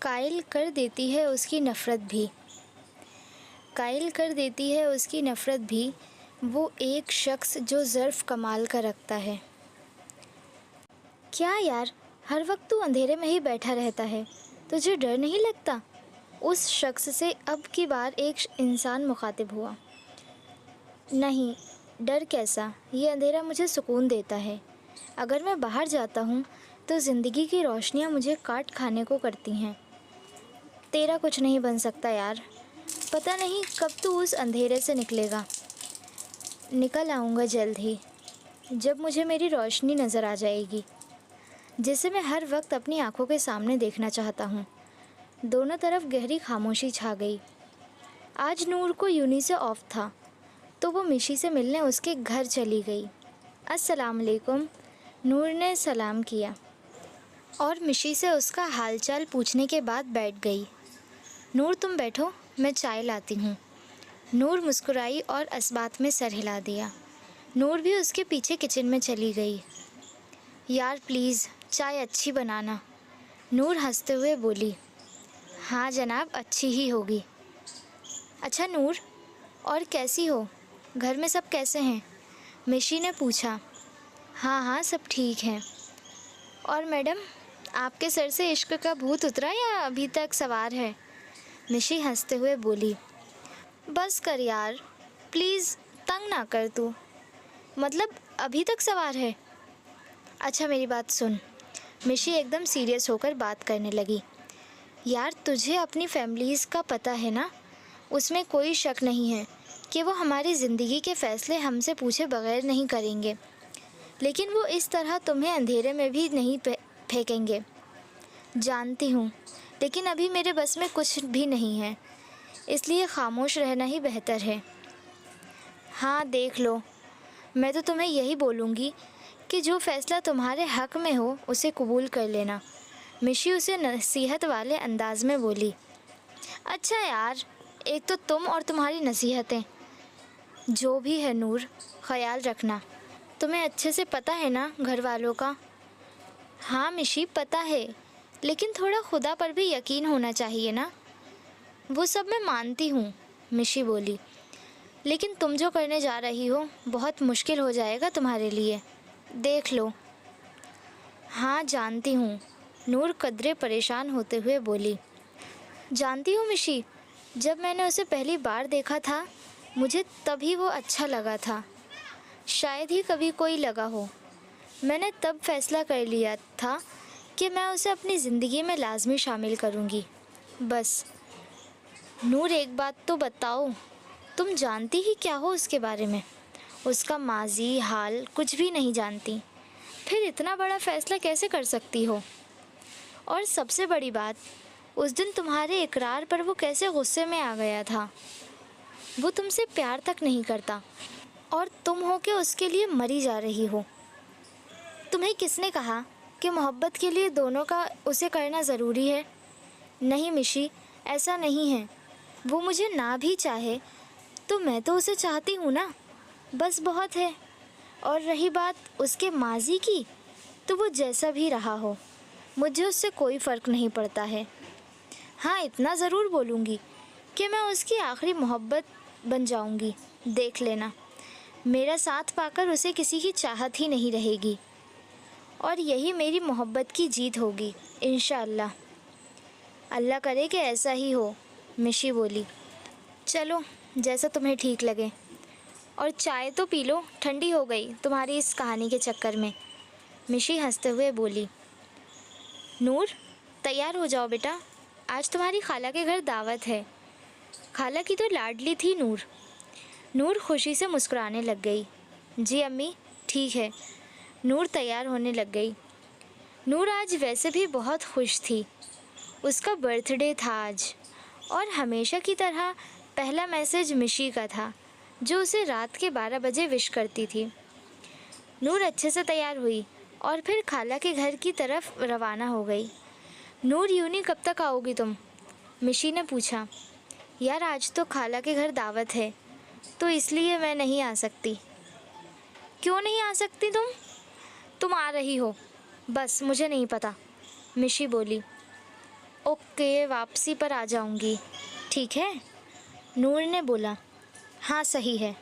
कायल कर देती है उसकी नफ़रत भी, कायल कर देती है उसकी नफ़रत भी, वो एक शख्स जो ज़र्फ़ कमाल का रखता है। क्या यार, हर वक्त तू अंधेरे में ही बैठा रहता है, तुझे डर नहीं लगता? उस शख्स से अब की बार एक इंसान मुखातिब हुआ। नहीं, डर कैसा, ये अंधेरा मुझे सुकून देता है। अगर मैं बाहर जाता हूँ तो ज़िंदगी की रोशनियाँ मुझे काट खाने को करती हैं। तेरा कुछ नहीं बन सकता यार, पता नहीं कब तू उस अंधेरे से निकलेगा। निकल आऊँगा जल्द ही, जब मुझे मेरी रोशनी नज़र आ जाएगी, जिसे मैं हर वक्त अपनी आंखों के सामने देखना चाहता हूँ। दोनों तरफ गहरी खामोशी छा गई। आज नूर को यूनी से ऑफ था, तो वो मिशी से मिलने उसके घर चली गई। अस्सलाम वालेकुम, नूर ने सलाम किया और मिशी से उसका हालचाल पूछने के बाद बैठ गई। नूर तुम बैठो, मैं चाय लाती हूँ। नूर मुस्कुराई और इस्बात में सर हिला दिया। नूर भी उसके पीछे किचन में चली गई। यार प्लीज़ चाय अच्छी बनाना, नूर हंसते हुए बोली। हाँ जनाब, अच्छी ही होगी। अच्छा नूर, और कैसी हो? घर में सब कैसे हैं? मिशी ने पूछा। हाँ हाँ, सब ठीक हैं। और मैडम, आपके सर से इश्क का भूत उतरा या अभी तक सवार है? मिशी हंसते हुए बोली। बस कर यार, प्लीज़ तंग ना कर तू। मतलब अभी तक सवार है? अच्छा मेरी बात सुन। मिशी एकदम सीरियस होकर बात करने लगी। यार तुझे अपनी फैमिलीज़ का पता है ना, उसमें कोई शक नहीं है कि वो हमारी ज़िंदगी के फ़ैसले हमसे पूछे बगैर नहीं करेंगे, लेकिन वो इस तरह तुम्हें अंधेरे में भी नहीं फेंकेंगे। जानती हूँ, लेकिन अभी मेरे बस में कुछ भी नहीं है, इसलिए खामोश रहना ही बेहतर है। हाँ देख लो, मैं तो तुम्हें यही बोलूँगी कि जो फ़ैसला तुम्हारे हक़ में हो उसे कबूल कर लेना। मिशी उसे नसीहत वाले अंदाज में बोली। अच्छा यार, एक तो तुम और तुम्हारी नसीहतें। जो भी है नूर, ख़याल रखना। तुम्हें अच्छे से पता है ना घर वालों का? हाँ मिशी पता है, लेकिन थोड़ा खुदा पर भी यकीन होना चाहिए ना। वो सब मैं मानती हूँ, मिशी बोली, लेकिन तुम जो करने जा रही हो बहुत मुश्किल हो जाएगा तुम्हारे लिए, देख लो। हाँ जानती हूँ, नूर कदरे परेशान होते हुए बोली। जानती हूँ मिशी, जब मैंने उसे पहली बार देखा था मुझे तभी वो अच्छा लगा था, शायद ही कभी कोई लगा हो। मैंने तब फैसला कर लिया था कि मैं उसे अपनी ज़िंदगी में लाजमी शामिल करूँगी। बस नूर एक बात तो बताओ, तुम जानती ही क्या हो उसके बारे में? उसका माजी हाल कुछ भी नहीं जानती, फिर इतना बड़ा फ़ैसला कैसे कर सकती हो? और सबसे बड़ी बात, उस दिन तुम्हारे इकरार पर वो कैसे गुस्से में आ गया था। वो तुमसे प्यार तक नहीं करता और तुम हो के उसके लिए मरी जा रही हो। तुम्हें किसने कहा कि मोहब्बत के लिए दोनों का उसे करना ज़रूरी है? नहीं मिशी, ऐसा नहीं है। वो मुझे ना भी चाहे तो मैं तो उसे चाहती हूँ ना, बस बहुत है। और रही बात उसके माजी की, तो वो जैसा भी रहा हो मुझे उससे कोई फ़र्क नहीं पड़ता है। हाँ इतना ज़रूर बोलूँगी कि मैं उसकी आखिरी मोहब्बत बन जाऊँगी, देख लेना। मेरा साथ पाकर उसे किसी की चाहत ही नहीं रहेगी और यही मेरी मोहब्बत की जीत होगी इंशाअल्लाह। अल्लाह करे कि ऐसा ही हो, मिशी बोली। चलो जैसा तुम्हें ठीक लगे, और चाय तो पी लो, ठंडी हो गई तुम्हारी इस कहानी के चक्कर में, मिशी हंसते हुए बोली। नूर तैयार हो जाओ बेटा, आज तुम्हारी खाला के घर दावत है। खाला की तो लाडली थी नूर। नूर खुशी से मुस्कुराने लग गई। जी अम्मी ठीक है। नूर तैयार होने लग गई। नूर आज वैसे भी बहुत खुश थी, उसका बर्थडे था आज, और हमेशा की तरह पहला मैसेज मिशी का था जो उसे रात के 12 बजे विश करती थी। नूर अच्छे से तैयार हुई और फिर खाला के घर की तरफ रवाना हो गई। नूर यूनी कब तक आओगी तुम? मिशी ने पूछा। यार आज तो खाला के घर दावत है तो इसलिए मैं नहीं आ सकती। क्यों नहीं आ सकती तुम आ रही हो, बस मुझे नहीं पता, मिशी बोली। ओके, वापसी पर आ जाऊंगी। ठीक है, नूर ने बोला। हाँ, सही है।